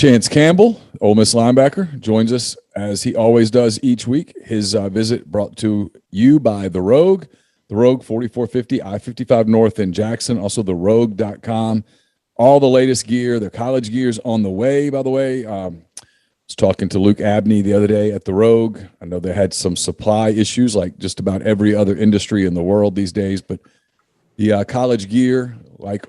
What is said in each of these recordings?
Chance Campbell, Ole Miss linebacker, joins us as he always does each week. His visit brought to you by The Rogue 4450 I-55 North in Jackson, also therogue.com. All the latest gear, the college gear's on the way, by the way. I was talking to Luke Abney the other day at The Rogue. I know they had some supply issues like just about every other industry in the world these days, but the college gear, like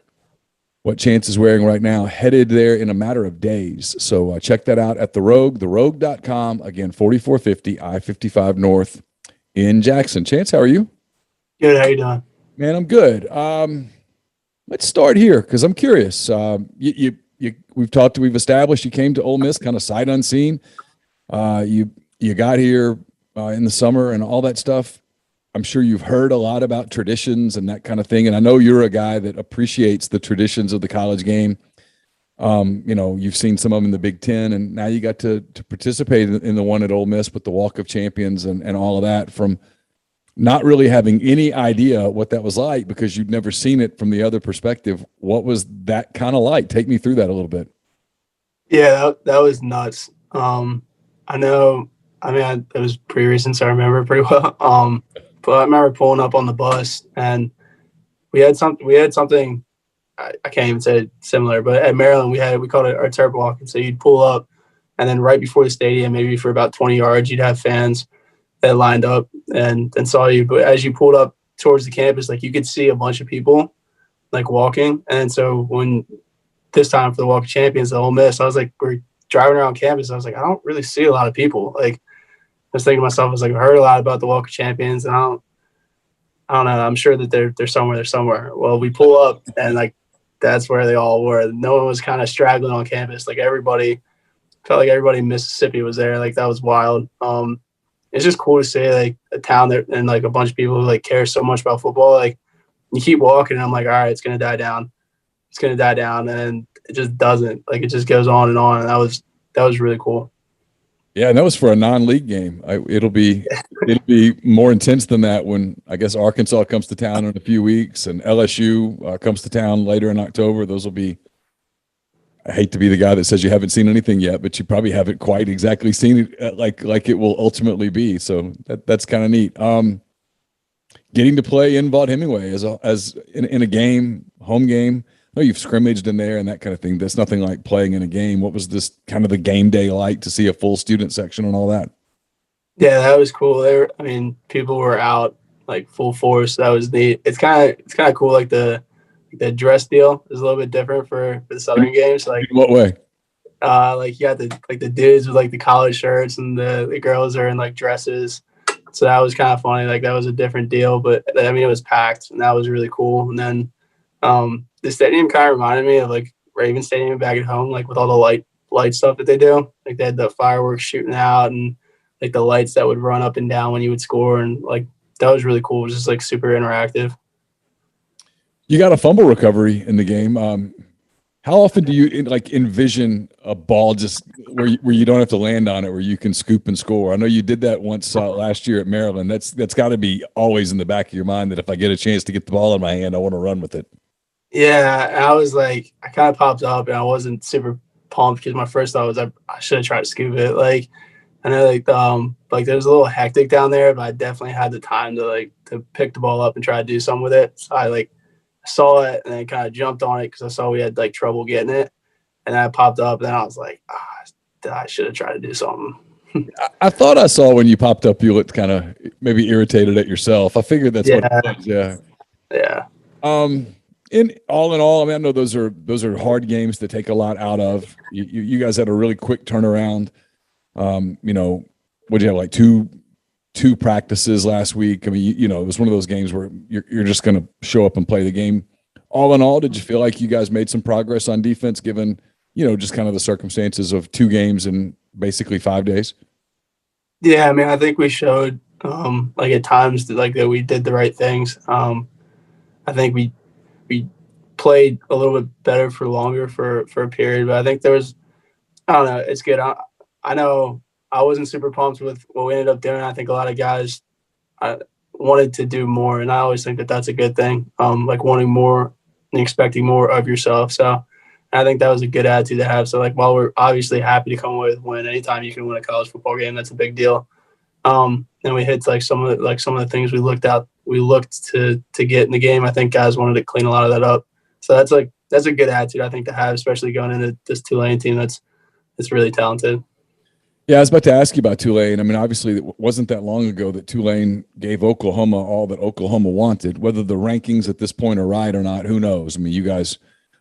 what Chance is wearing right now, headed there in a matter of days. So check that out at The Rogue, therogue.com. Again, 4450 I-55 North in Jackson. Chance, how are you? Good. How you doing? Man, I'm good. Let's start here because I'm curious. We've established you came to Ole Miss kind of sight unseen. You got here in the summer and all that stuff. I'm sure you've heard a lot about traditions and that kind of thing. And I know you're a guy that appreciates the traditions of the college game. You've seen some of them in the Big Ten, and now you got to participate in the one at Ole Miss with the Walk of Champions and all of that, from not really having any idea what that was like because you'd never seen it from the other perspective. What was that kind of like? Take me through that a little bit. Yeah, that was nuts. I know. It was pretty recent, so I remember pretty well. But I remember pulling up on the bus, and we had something. I can't even say similar, but at Maryland we called it our turf walk. And so you'd pull up, and then right before the stadium, maybe for about 20 yards, you'd have fans that lined up and saw you. But as you pulled up towards the campus, like you could see a bunch of people like walking. And so when this time for the Walk of Champions at Ole Miss, I was like, we're driving around campus. I was like, I don't really see a lot of people. Like, I was thinking to myself, I was like, I heard a lot about the Walk of Champions, and I don't know. I'm sure that they're somewhere. Well, we pull up, and like that's where they all were. No one was kind of straggling on campus. Like everybody felt like everybody in Mississippi was there. Like that was wild. It's just cool to see like a town there and like a bunch of people who like care so much about football. Like you keep walking, and I'm like, all right, it's gonna die down. It's gonna die down, and it just doesn't. Like it just goes on. And that was really cool. Yeah, and that was for a non-league game. It'll be more intense than that when I guess Arkansas comes to town in a few weeks and LSU comes to town later in October. Those will be. I hate to be the guy that says you haven't seen anything yet, but you probably haven't quite exactly seen it like it will ultimately be. So that's kind of neat. Getting to play in Vaught-Hemingway as in a game, home game. I know you've scrimmaged in there and that kind of thing. That's nothing like playing in a game. What was this kind of the game day like to see a full student section and all that? Yeah, that was cool. People were out like full force. That was neat. It's kind of cool. Like the dress deal is a little bit different for the Southern games. Like in what way? Like you got the dudes with like the collared shirts and the girls are in like dresses. So that was kind of funny. Like that was a different deal, but it was packed and that was really cool. And then the stadium kind of reminded me of like Raven Stadium back at home, like with all the light stuff that they do. Like they had the fireworks shooting out and like the lights that would run up and down when you would score. And like, that was really cool. It was just like super interactive. You got a fumble recovery in the game. How often do you like envision a ball just where you don't have to land on it, where you can scoop and score? I know you did that once last year at Maryland. That's got to be always in the back of your mind that if I get a chance to get the ball in my hand, I want to run with it. Yeah, I was like, I kind of popped up and I wasn't super pumped because my first thought was I should have tried to scoop it. Like, I know like there was a little hectic down there, but I definitely had the time to pick the ball up and try to do something with it. So I saw it and then kind of jumped on it because I saw we had like trouble getting it, and then I popped up and then I was like, I should have tried to do something. I thought I saw when you popped up, you looked kind of maybe irritated at yourself. I figured that's what it was. Yeah. Yeah. In all, I mean, I know those are hard games to take a lot out of. You guys had a really quick turnaround. What did you have, like two practices last week? I mean, it was one of those games where you're just going to show up and play the game. All in all, did you feel like you guys made some progress on defense given, just kind of the circumstances of 2 games in basically 5 days? Yeah, I mean, I think we showed at times that we did the right things. I think we played a little bit better for longer for a period, but I think there was, I don't know, it's good. I know I wasn't super pumped with what we ended up doing. I think a lot of guys wanted to do more, and I always think that that's a good thing, like wanting more and expecting more of yourself. So I think that was a good attitude to have. So like, while we're obviously happy to come away with a win, anytime you can win a college football game, that's a big deal. And we hit like some of the things we looked to get in the game. I think guys wanted to clean a lot of that up. So that's a good attitude I think to have, especially going into this Tulane team that's really talented. Yeah, I was about to ask you about Tulane. I mean, obviously, it wasn't that long ago that Tulane gave Oklahoma all that Oklahoma wanted. Whether the rankings at this point are right or not, who knows? I mean, you guys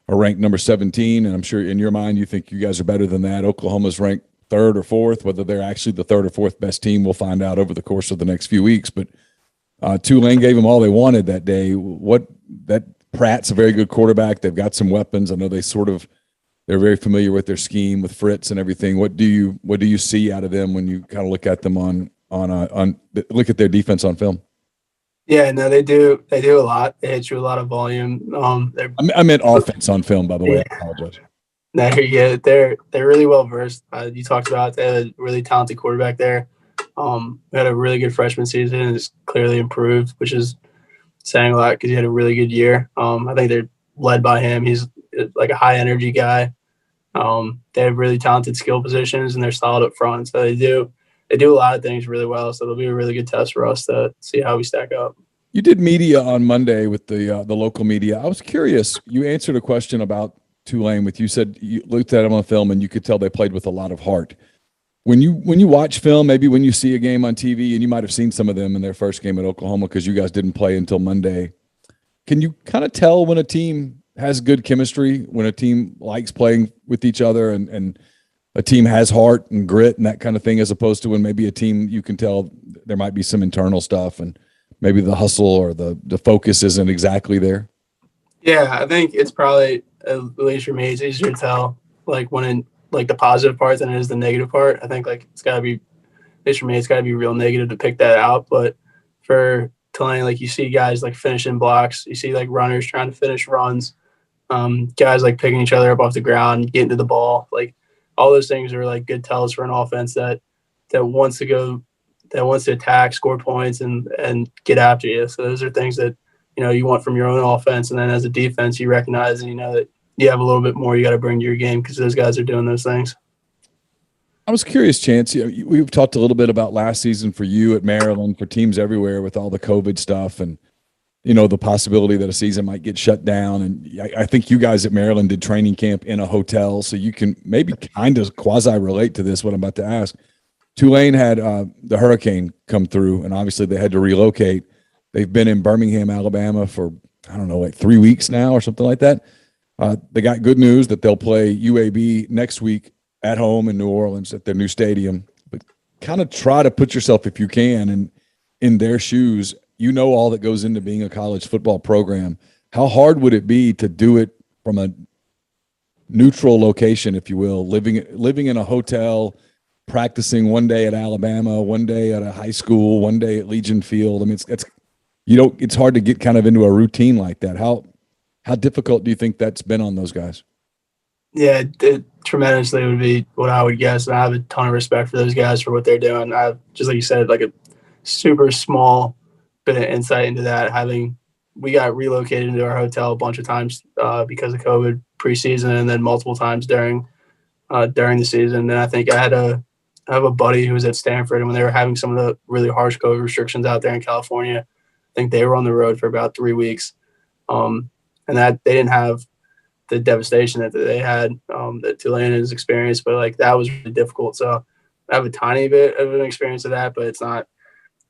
are ranked number 17, and I'm sure in your mind you think you guys are better than that. Oklahoma's ranked third or fourth. Whether they're actually the third or fourth best team, we'll find out over the course of the next few weeks. But Tulane gave them all they wanted that day. Pratt's a very good quarterback. They've got some weapons. I know they're very familiar with their scheme with Fritz and everything. What do you see out of them when you kind of look at them look at their defense on film? Yeah, no, they do a lot. They hit you a lot of volume. I meant offense on film, by the way. I apologize. No, yeah, they're really well versed. You talked about they had a really talented quarterback there. We had a really good freshman season and it's clearly improved, which is saying a lot because he had a really good year. I think they're led by him. He's like a high energy guy. They have really talented skill positions and they're solid up front. So they do a lot of things really well. So it'll be a really good test for us to see how we stack up. You did media on Monday with the local media. I was curious. You answered a question about Tulane you said you looked at them on film and you could tell they played with a lot of heart. When you watch film, maybe when you see a game on TV, and you might have seen some of them in their first game at Oklahoma because you guys didn't play until Monday, can you kind of tell when a team has good chemistry, when a team likes playing with each other and a team has heart and grit and that kind of thing, as opposed to when maybe a team you can tell there might be some internal stuff and maybe the hustle or the focus isn't exactly there? Yeah, I think it's probably, at least for me, it's easier to tell like when like the positive part than it is the negative part. I think like it's got to be, at least for me, it's got to be real negative to pick that out. But for Tulane, like you see guys like finishing blocks, you see like runners trying to finish runs, guys like picking each other up off the ground, getting to the ball. Like all those things are like good tells for an offense that wants to attack, score points, and get after you. So those are things that you want from your own offense, and then as a defense, you recognize and you know that you have a little bit more you got to bring to your game because those guys are doing those things. I was curious, Chance. We've talked a little bit about last season for you at Maryland, for teams everywhere with all the COVID stuff, and the possibility that a season might get shut down. And I think you guys at Maryland did training camp in a hotel, so you can maybe kind of quasi relate to this. What I'm about to ask. Tulane had the hurricane come through, and obviously they had to relocate. They've been in Birmingham, Alabama for, I don't know, like 3 weeks now or something like that. They got good news that they'll play UAB next week at home in New Orleans at their new stadium. But kind of try to put yourself, if you can, in their shoes. All that goes into being a college football program. How hard would it be to do it from a neutral location, if you will, living in a hotel, practicing one day at Alabama, one day at a high school, one day at Legion Field? I mean, it's hard to get kind of into a routine like that. How difficult do you think that's been on those guys? Yeah, it tremendously would be what I would guess. And I have a ton of respect for those guys for what they're doing. I have, just like you said, like a super small bit of insight into that. We got relocated into our hotel a bunch of times because of COVID preseason, and then multiple times during the season. And I think I have a buddy who was at Stanford, and when they were having some of the really harsh COVID restrictions out there in California, I think they were on the road for about 3 weeks. And that they didn't have the devastation that they had that Tulane has experienced, but like that was really difficult. So I have a tiny bit of an experience of that, but it's not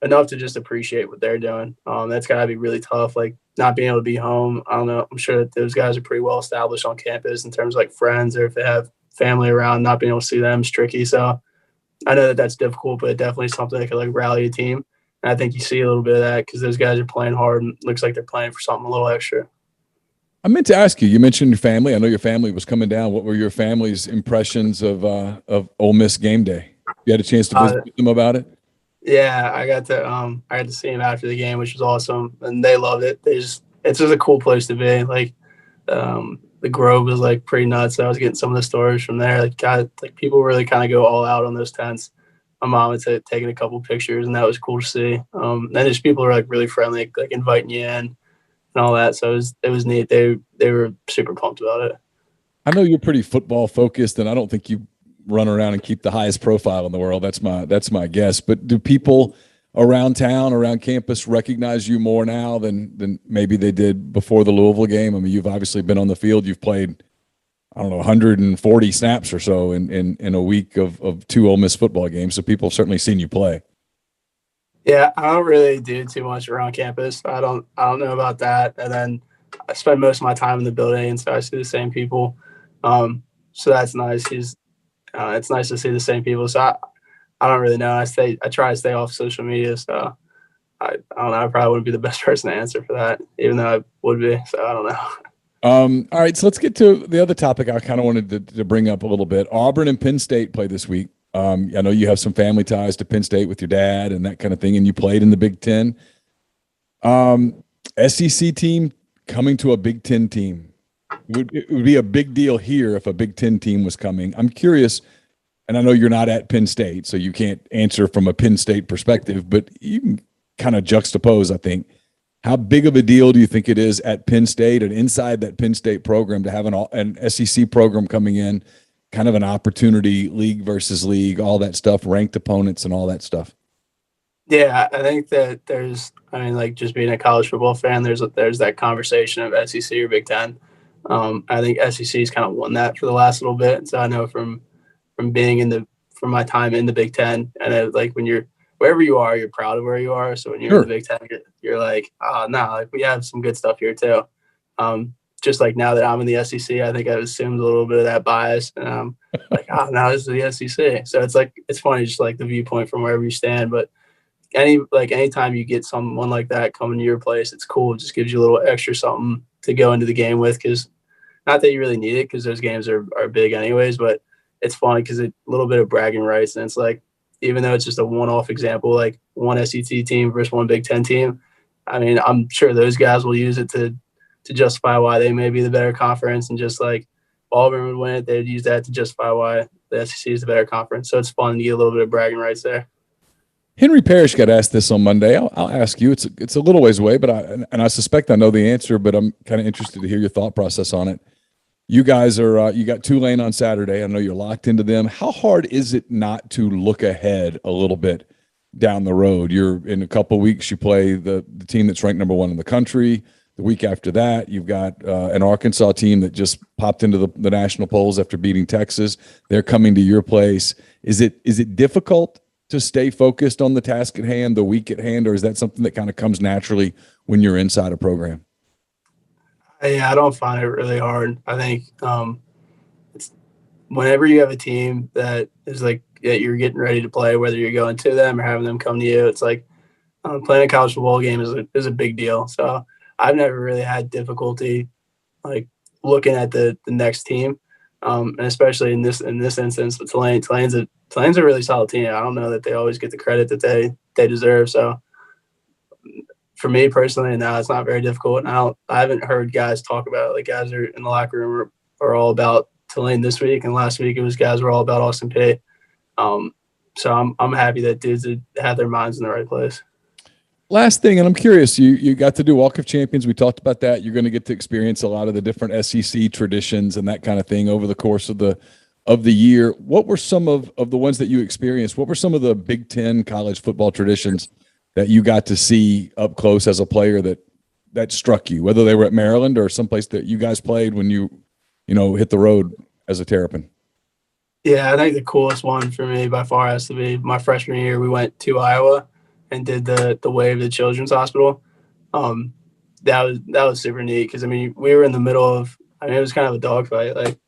enough to just appreciate what they're doing. That's got to be really tough. Like not being able to be home. I don't know. I'm sure that those guys are pretty well established on campus in terms of like friends, or if they have family around, not being able to see them is tricky. So I know that that's difficult, but definitely something that could like rally a team. And I think you see a little bit of that because those guys are playing hard and it looks like they're playing for something a little extra. I meant to ask you. You mentioned your family. I know your family was coming down. What were your family's impressions of Ole Miss game day? You had a chance to visit with them about it? Yeah, I got to see him after the game, which was awesome, and they loved it. It's just a cool place to be. Like, the Grove was like pretty nuts. I was getting some of the stories from there. Like people really kind of go all out on those tents. My mom had taken a couple pictures, and that was cool to see. And just people are like really friendly, like inviting you in and all that. So it was neat. They were super pumped about it. I know you're pretty football focused, and I don't think you run around and keep the highest profile in the world. That's my guess. But do people around town, around campus, recognize you more now than maybe they did before the Louisville game? I mean, you've obviously been on the field. You've played, I don't know, 140 snaps or so in a week of two Ole Miss football games. So people have certainly seen you play. Yeah, I don't really do too much around campus. I don't know about that. And then I spend most of my time in the building, and so I see the same people. So that's nice. It's nice to see the same people. So I don't really know. I try to stay off social media. So I don't know. I probably wouldn't be the best person to answer for that, even though I would be. So I don't know. All right, so let's get to the other topic I kind of wanted to bring up a little bit. Auburn and Penn State play this week. I know you have some family ties to Penn State with your dad and that kind of thing, and you played in the Big Ten. SEC team coming to a Big Ten team. It would be a big deal here if a Big Ten team was coming. I'm curious, and I know you're not at Penn State, so you can't answer from a Penn State perspective, but you can kind of juxtapose, I think. How big of a deal do you think it is at Penn State and inside that Penn State program to have an SEC program coming in, kind of an opportunity, league versus league, all that stuff, ranked opponents and all that stuff? Yeah, I think that like just being a college football fan, there's that conversation of SEC or Big Ten. I think SEC's kind of won that for the last little bit. So I know from being from my time in the Big Ten, and like when you're wherever you are, you're proud of where you are. So when you're in the Big Ten, you're like, oh, no, like we have some good stuff here too. Just like now that I'm in the SEC, I think I've assumed a little bit of that bias, and I'm like, oh, now this is the SEC. So it's funny, just like the viewpoint from wherever you stand. But anytime you get someone like that coming to your place, it's cool. It just gives you a little extra something to go into the game with, because not that you really need it, because those games are big anyways, but it's fun because a little bit of bragging rights. And it's like, even though it's just a one-off example, like one SEC team versus one Big Ten team, I mean, I'm sure those guys will use it to justify why they may be the better conference. And just like Auburn would win it, they'd use that to justify why the SEC is the better conference. So it's fun to get a little bit of bragging rights there. Henry Parrish got asked this on Monday. I'll ask you. It's a little ways away, but I suspect I know the answer, but I'm kind of interested to hear your thought process on it. You guys are you got Tulane on Saturday. I know you're locked into them. How hard is it not to look ahead a little bit down the road? You're in a couple of weeks. You play the team that's ranked number 1 in the country. The week after that, you've got an Arkansas team that just popped into the national polls after beating Texas. They're coming to your place. Is it difficult to stay focused on the task at hand, the week at hand, or is that something that kind of comes naturally when you're inside a program? Yeah, I don't find it really hard. I think it's whenever you have a team that is like that you're getting ready to play, whether you're going to them or having them come to you, it's like playing a college football game is a big deal. So I've never really had difficulty like looking at the next team, and especially in this instance with Tulane. Tulane's a really solid team. I don't know that they always get the credit that they deserve. So for me personally, now it's not very difficult. And I haven't heard guys talk about it. Like guys are in the locker room are all about Tulane this week, and last week it was guys were all about Austin Peay. So I'm happy that dudes have their minds in the right place. Last thing, and I'm curious, you got to do Walk of Champions. We talked about that. You're going to get to experience a lot of the different SEC traditions and that kind of thing over the course of the year. What were some of the ones that you experienced? What were some of the Big Ten college football traditions that you got to see up close as a player that struck you, whether they were at Maryland or someplace that you guys played when you hit the road as a Terrapin? Yeah, I think the coolest one for me by far has to be my freshman year. We went to Iowa and did the Wave to Children's Hospital. That was super neat because I mean we were in the middle of it was kind of a dogfight. Like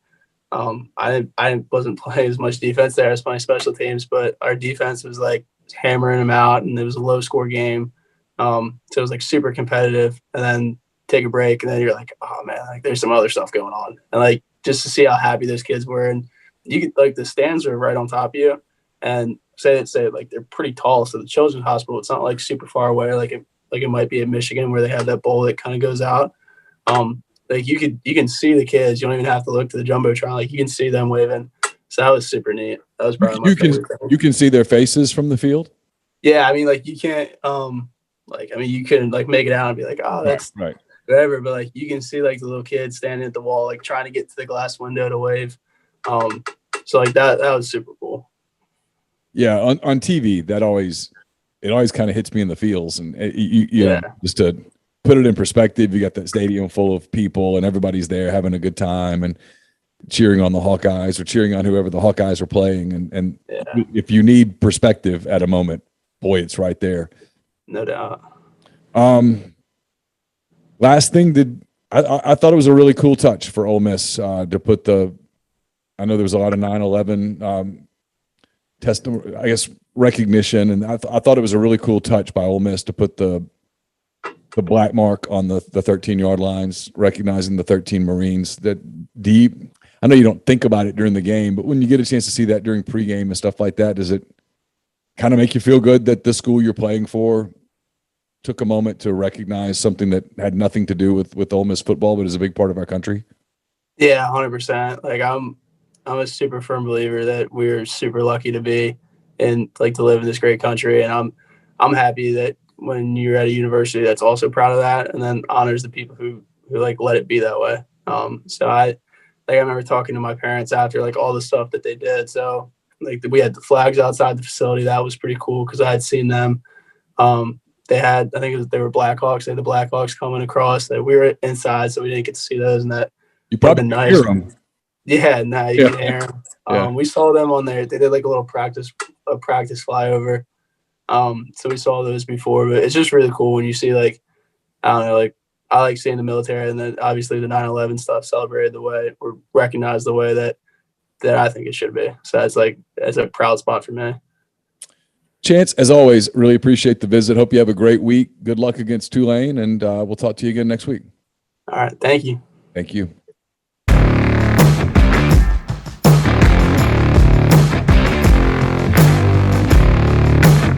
I wasn't playing as much defense there as my special teams, but our defense was like hammering them out, and it was a low score game. So it was like super competitive, and then take a break, and then you're like, oh man, like there's some other stuff going on, and like just to see how happy those kids were, and you could like the stands are right on top of you, and say like they're pretty tall. So the Children's Hospital, it's not like super far away, like it might be in Michigan where they have that bowl that kind of goes out. Like you can see the kids. You don't even have to look to the jumbotron. Like you can see them waving. So that was super neat. That was probably my favorite thing. You can see their faces from the field? Yeah, I mean, like you can't, you couldn't like make it out and be like, oh, that's right. whatever, but like you can see like the little kids standing at the wall, like trying to get to the glass window to wave. So like that was super cool. Yeah, on TV, it always kind of hits me in the feels, and you know, just to put it in perspective, you got that stadium full of people, and everybody's there having a good time and cheering on the Hawkeyes or cheering on whoever the Hawkeyes are playing, and if you need perspective at a moment, boy, it's right there. No doubt. Last thing, I thought it was a really cool touch for Ole Miss to put I know there was a lot of 9/11 testimony, I guess, recognition, and I thought it was a really cool touch by Ole Miss to put the black mark on the 13-yard lines, recognizing the 13 Marines. That deep. I know you don't think about it during the game, but when you get a chance to see that during pregame and stuff like that, does it kind of make you feel good that the school you're playing for took a moment to recognize something that had nothing to do with Ole Miss football, but is a big part of our country? Yeah, 100%. Like I'm a super firm believer that we're super lucky to be and like to live in this great country, and I'm happy that when you're at a university that's also proud of that and then honors the people who like let it be that way. So I remember talking to my parents after like all the stuff that they did. So like we had the flags outside the facility. That was pretty cool because I had seen them. They had, I think they were Blackhawks. They had the Blackhawks coming across. That we were inside, so we didn't get to see those. And that you probably nice. Hear them. Yeah, you can hear them. We saw them on there. They did like a little practice flyover. So we saw those before, but it's just really cool when you see like, I don't know, like I like seeing the military and then obviously the 9/11 stuff celebrated the way or recognized the way that I think it should be. So it's a proud spot for me. Chance, as always, really appreciate the visit. Hope you have a great week. Good luck against Tulane, and we'll talk to you again next week. All right. Thank you. Thank you.